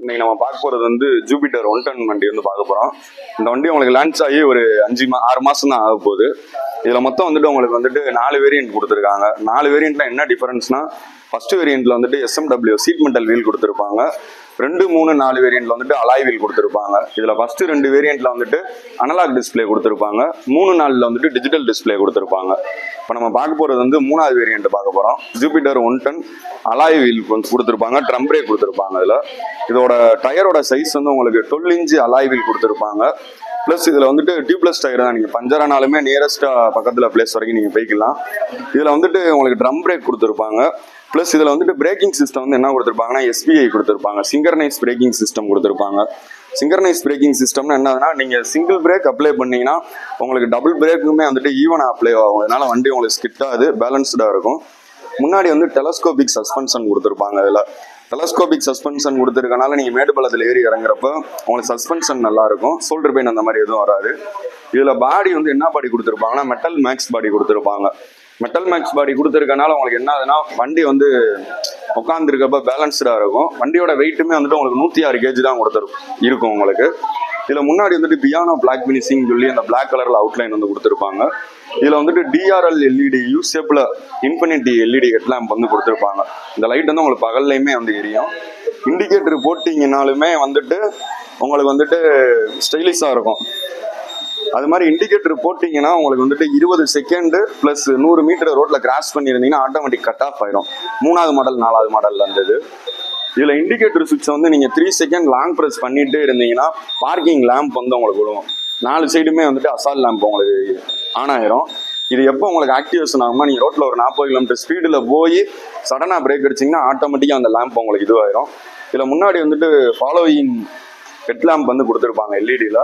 இன்னைக்கு நம்ம பார்க்க போகிறது வந்து ஜூபிட்டர் 110 வண்டி வந்து பார்க்க போகிறோம். இந்த வண்டி உங்களுக்கு லான்ச் ஆகி ஒரு 6 மாதம் தான் ஆக போகுது. இதில் மொத்தம் வந்துட்டு உங்களுக்கு வந்துட்டு 4 வேரியன்ட் கொடுத்துருக்காங்க. 4 வேரியண்ட்ல என்ன டிஃபரன்ஸ்னா, ஃபர்ஸ்ட் வேரியண்ட்ல வந்துட்டு SMW சீட் மெட்டல் வீல் கொடுத்துருப்பாங்க. 2, 3, 4 வேரியண்ட்ல வந்துட்டு அலாய் வீல் கொடுத்துருப்பாங்க. இதில் ஃபர்ஸ்ட் 2 வேரியண்ட்ல வந்துட்டு அனலாக் டிஸ்பிளே கொடுத்துருப்பாங்க. 3, 4ல வந்துட்டு டிஜிட்டல் டிஸ்பிளே கொடுத்துருப்பாங்க. இப்போ நம்ம பார்க்க போகிறது வந்து 3வது வேரியண்ட் பார்க்க போகிறோம். ஜூபிட்டர் 110 அலாய் வீல் கொடுத்துருப்பாங்க, ட்ரம் பிரேக் கொடுத்துருப்பாங்க. இதோட டயரோட சைஸ் வந்து உங்களுக்கு 12 இன்ச் அலாய் வீல் கொடுத்துருப்பாங்க. ப்ளஸ் இதில் வந்துட்டு டியூப்லெஸ் டயர் தான். நீங்கள் பஞ்சரானாலுமே நியரஸ்ட்டாக பக்கத்தில் பிளேஸ் வரைக்கும் நீங்கள் போய்க்கலாம். இதில் வந்துட்டு உங்களுக்கு ட்ரம் பிரேக் கொடுத்துருப்பாங்க. ப்ளஸ் இதில் வந்துட்டு பிரேக்கிங் சிஸ்டம் வந்து என்ன கொடுத்துருப்பாங்கன்னா, SPI கொடுத்துருப்பாங்க, சிங்கர்னைஸ் பிரேக்கிங் சிஸ்டம் கொடுத்துருப்பாங்க. சிங்கர்னைஸ் பிரேக்கிங் சிஸ்டம்னா என்னதுன்னா, நீங்கள் சிங்கிள் பிரேக் அப்ளை பண்ணீங்கன்னா உங்களுக்கு டபுள் பிரேக்குமே வந்துட்டு ஈவனாக அப்ளை ஆகும். அதனால வண்டி உங்களுக்கு ஸ்கிட்டாது, பேலன்ஸ்டாக இருக்கும். முன்னாடி வந்து டெலஸ்கோபிக் சஸ்பென்ஷன் கொடுத்துருப்பாங்க. இதில் டெலஸ்கோபிக் சஸ்பென்ஷன் கொடுத்துருக்கனால நீங்கள் மேடு பள்ளத்தில் ஏறி இறங்குறப்ப உங்களுக்கு சஸ்பென்ஷன் நல்லா இருக்கும். ஷோல்டர் பெயின் அந்த மாதிரி எதுவும் வராது. இதில் பாடி வந்து என்ன பாடி கொடுத்துருப்பாங்கன்னா, மெட்டல் மேக்ஸ் பாடி கொடுத்துருப்பாங்க. மெட்டல் மேக்ஸ் பாடி கொடுத்துருக்கனால உங்களுக்கு என்ன ஆகுதுன்னா, வண்டி வந்து உட்காந்துருக்கப்ப பேலன்ஸ்டாக இருக்கும். வண்டியோட வெயிட்டுமே வந்துட்டு உங்களுக்கு 106 kg தான் இருக்கும் உங்களுக்கு. இதில் முன்னாடி வந்துட்டு பியானோ பிளாக் பினிஷிங் சொல்லி அந்த பிளாக் கலரில் அவுட்லைன் வந்து கொடுத்துருப்பாங்க. இதில் வந்துட்டு DRL LED யூசேப்பில் இன்ஃபினிட்டி LED ஹெட்லாம்ப் வந்து கொடுத்துருப்பாங்க. இந்த லைட் வந்து உங்களுக்கு பகல்லையுமே வந்து எரியும். இண்டிகேட்டர் போட்டிங்கனாலுமே வந்துட்டு உங்களுக்கு வந்துட்டு ஸ்டைலிஷாக இருக்கும். அது மாதிரி இண்டிகேட்டர் போட்டிங்கன்னா உங்களுக்கு வந்துட்டு 20 செகண்டு ப்ளஸ் 100 மீட்டர் ரோட்டில் கிராஸ் பண்ணியிருந்தீங்கன்னா ஆட்டோமேட்டிக் கட் ஆஃப் ஆயிடும். 3வது மாடல் 4வது மாடலில் இருந்தது. இதில் இண்டிகேட்டர் சுவிட்ச் வந்து நீங்கள் 3 செகண்ட் லாங் ப்ரெஸ் பண்ணிகிட்டே இருந்தீங்கன்னா பார்க்கிங் லேம்ப் வந்து உங்களுக்கு விழுவும். 4 சைடுமே வந்துட்டு அசால் லேம்ப் உங்களுக்கு ஆன் ஆயிரும். இது எப்போ உங்களுக்கு ஆக்டிவேஷன் ஆகுமா, நீங்கள் ரோட்டில் ஒரு 40 km ஸ்பீடில் போய் சடனாக பிரேக் அடிச்சிங்கன்னா ஆட்டோமேட்டிக்காக அந்த லேம்ப் உங்களுக்கு இதுவாயிரும். இதில் முன்னாடி வந்துட்டு ஃபாலோயிங் ஹெட் லேம்ப் வந்து கொடுத்துருப்பாங்க LEDயில்.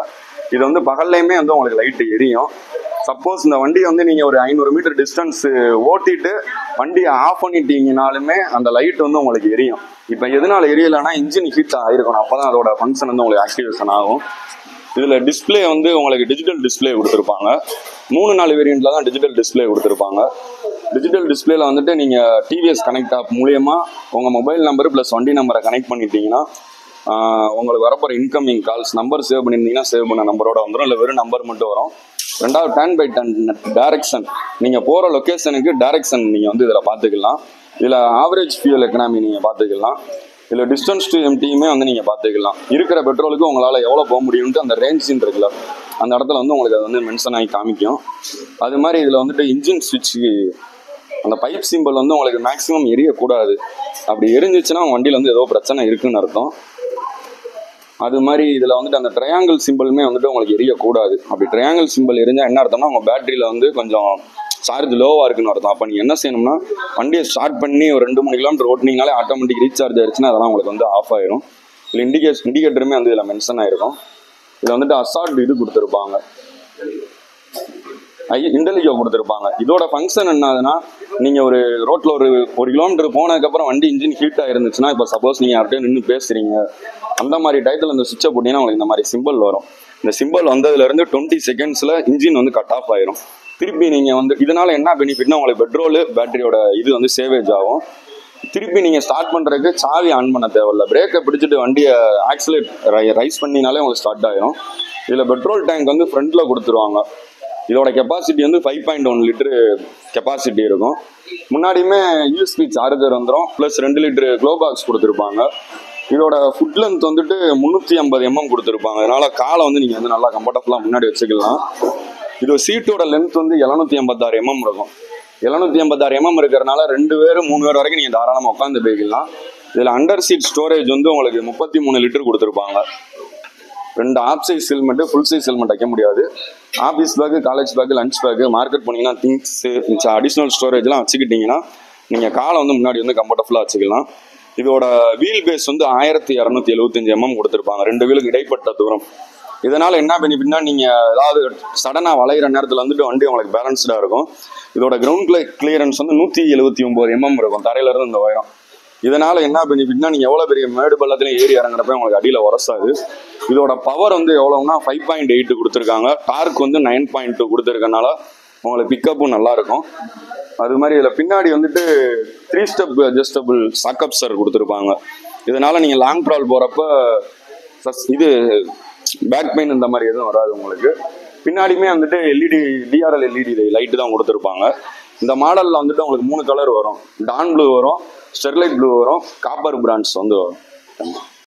இது வந்து பகல்லையுமே வந்து உங்களுக்கு லைட்டு எரியும். சப்போஸ் இந்த வண்டியை வந்து நீங்கள் ஒரு 500 மீட்டர் டிஸ்டன்ஸ் ஓட்டிட்டு வண்டியை ஆஃப் பண்ணிட்டீங்கனாலுமே அந்த லைட் வந்து உங்களுக்கு எரியும். இப்போ எதனால எரியலைன்னா, இன்ஜின் ஹீட் ஆகிருக்கணும். அப்போ தான் அதோட ஃபங்க்ஷன் வந்து உங்களுக்கு ஆக்டிவேஷன் ஆகும். இதில் டிஸ்பிளே வந்து உங்களுக்கு டிஜிட்டல் டிஸ்பிளே கொடுத்துருப்பாங்க. 3, 4 வேரியண்ட்டில் தான் டிஜிட்டல் டிஸ்பிளே கொடுத்துருப்பாங்க. டிஜிட்டல் டிஸ்பிளேல வந்துட்டு நீங்கள் TVS கனெக்ட் ஆப் மூலியமாக உங்கள் மொபைல் நம்பர் ப்ளஸ் வண்டி நம்பரை கனெக்ட் பண்ணிட்டீங்கன்னா உங்களுக்கு வரப்போகிற இன்கமிங் கால்ஸ் நம்பர் சேவ் பண்ணியிருந்தீங்கன்னா சேவ் பண்ண நம்பரோட வந்துடும், இல்லை வெறும் நம்பர் மட்டும் வரும். 2வது 10/10 டைரக்ஷன், நீங்கள் போகிற லொக்கேஷனுக்கு டைரக்ஷன் நீங்கள் வந்து இதில் பார்த்துக்கலாம். இதில் ஆவரேஜ் ஃபியூல் எக்கனாமி நீங்கள் பார்த்துக்கலாம். இதில் டிஸ்டன்ஸ் டு எம்டியுமே வந்து நீங்கள் பார்த்துக்கலாம். இருக்கிற பெட்ரோலுக்கு உங்களால் எவ்வளோ போக முடியும்ட்டு அந்த ரேஞ்சின் இருக்குல்ல, அந்த இடத்துல வந்து உங்களுக்கு அது வந்து மென்ஷன் ஆகி காமிக்கும். அது மாதிரி இதில் வந்துட்டு இன்ஜின் ஸ்விட்சு அந்த பைப் சிம்பிள் வந்து உங்களுக்கு மேக்ஸிமம் எரியக்கூடாது. அப்படி எரிஞ்சிச்சுன்னா வண்டியில் வந்து ஏதோ பிரச்சனை இருக்குன்னு அர்த்தம். அது மாதிரி இதில் வந்துட்டு அந்த ட்ரையாங்கிள் சிம்பிளுமே வந்துட்டு உங்களுக்கு எரியக்கூடாது. அப்படி ட்ரையாங்கிள் சிம்பிள் எரிஞ்சால் என்ன அர்த்தம்னா, உங்கள் பேட்டரியில் வந்து கொஞ்சம் சார்ஜ் லோவாக இருக்குன்னு அர்த்தம். அப்போ நீங்கள் என்ன செய்யணும்னா, வண்டியை ஸ்டார்ட் பண்ணி ஒரு 2-3 கிலோமீட்டர் ஓட்டினீங்கனாலே ஆட்டோமேட்டிக் ரீசார்ஜ் ஆயிடுச்சுன்னா அதெல்லாம் உங்களுக்கு வந்து ஆஃப் ஆயிரும். இல்லை இண்டிகேட்டருமே வந்து இதில் மென்ஷன் ஆயிருக்கும். இதில் வந்துட்டு அசால்ட் இது கொடுத்துருப்பாங்க, இன்டெலிஜோ கொடுத்துருப்பாங்க. இதோட ஃபங்க்ஷன் என்னதுன்னா, நீங்கள் ஒரு ரோட்டில் ஒரு கிலோமீட்டர் போனதுக்கப்புறம் வண்டி இன்ஜின் ஹீட் ஆயிருந்துச்சுன்னா, இப்போ சப்போஸ் நீங்கள் யார்கிட்டயும் நின்று பேசுகிறீங்க, அந்த மாதிரி டயத்தில் இந்த சுவிட்சை போட்டிங்கன்னா உங்களுக்கு இந்த மாதிரி சிம்பிள் வரும். இந்த சிம்பிள் வந்ததுலேருந்து 20 செகண்ட்ஸில் இன்ஜின் வந்து கட் ஆஃப் ஆயிரும். திருப்பி நீங்கள் வந்து இதனால் என்ன பெனிஃபிட்னா, உங்களுக்கு பெட்ரோலு பேட்டரியோட இது வந்து சேவேஜ் ஆகும். திருப்பி நீங்கள் ஸ்டார்ட் பண்ணுறதுக்கு சாவி ஆன் பண்ண தேவையில்ல. பிரேக்கை பிடிச்சிட்டு வண்டியை ஆக்சிலேட் ரைஸ் பண்ணினாலே உங்களுக்கு ஸ்டார்ட் ஆகிடும். இதில் பெட்ரோல் டேங்க் வந்து ஃப்ரண்ட்டில் கொடுத்துருவாங்க. இதோட கெப்பாசிட்டி வந்து 5.1 லிட்டரு கெப்பாசிட்டி இருக்கும். முன்னாடியுமே USB சார்ஜர் வந்துடும், ப்ளஸ் 2 லிட்டரு க்ளோ பாக்ஸ் கொடுத்துருப்பாங்க. இதோட ஃபுட் லென்த் வந்துட்டு 350 mm கொடுத்துருப்பாங்க. அதனால காலை வந்து நீங்கள் வந்து நல்லா கம்ஃபர்டபுளாக முன்னாடி வச்சுக்கலாம். இது சீட்டோட லென்த் வந்து 786 mm இருக்கும். 786 mm இருக்கிறதுனால 2 பேர் 3 பேர் வரைக்கும் நீங்கள் தாராளமாக உட்காந்து போய்க்கலாம். இதில் அண்டர் சீட் ஸ்டோரேஜ் வந்து உங்களுக்கு 33 லிட்டர் கொடுத்துருப்பாங்க. 2 half size helmet, full size helmet வைக்க முடியாது. Office bag, college bag, lunch bag, market போனீங்கன்னா திங்ஸ் அடிஷ்னல் ஸ்டோரேஜ்லாம் வச்சுக்கிட்டிங்கன்னா நீங்கள் காலை வந்து முன்னாடி வந்து கம்ஃபர்டபுளாக வச்சுக்கலாம். இதோட வீல் பேஸ் வந்து 1275 mm கொடுத்துருப்பாங்க, 2 வீலுக்கு இடைப்பட்ட தூரம். இதனால் என்ன பெனிஃபிட்னா, நீங்கள் ஏதாவது சடனாக வளைகிற நேரத்தில் வந்துட்டு வண்டி உங்களுக்கு பேலன்ஸ்டாக இருக்கும். இதோட கிரவுண்ட் கிளியரன்ஸ் வந்து 179 mm இருக்கும் தரையிலேருந்து இந்த உயரம். இதனால் என்ன பெனிஃபிட்னா, நீங்கள் எவ்வளோ பெரிய மேடு பள்ளத்துலையும் ஏறி இறங்குறப்ப உங்களுக்கு அடியில் உரசாது. இதோட பவர் வந்து எவ்வளோன்னா 5.8 கொடுத்துருக்காங்க. டார்க் வந்து 9.2 கொடுத்துருக்கனால உங்களுக்கு பிக்கப்பும் நல்லாயிருக்கும். அது மாதிரி இதில் பின்னாடி வந்துட்டு 3 ஸ்டெப் அட்ஜஸ்டபிள் சாக்கப்சர் கொடுத்துருப்பாங்க. இதனால நீங்கள் லாங் ட்ராவல் போகிறப்ப இது பேக் பெயின் இந்த மாதிரி எதுவும் வராது உங்களுக்கு. பின்னாடியுமே வந்துட்டு எல்இடி டிஆர்எல் எல்இடி லைட்டு தான் கொடுத்துருப்பாங்க. இந்த மாடலில் வந்துட்டு உங்களுக்கு 3 கலர் வரும். டான் ப்ளூ வரும், ஸ்டெர்லைட் ப்ளூ வரும், காப்பர் பிராண்ட்ஸ் வந்து வரும்.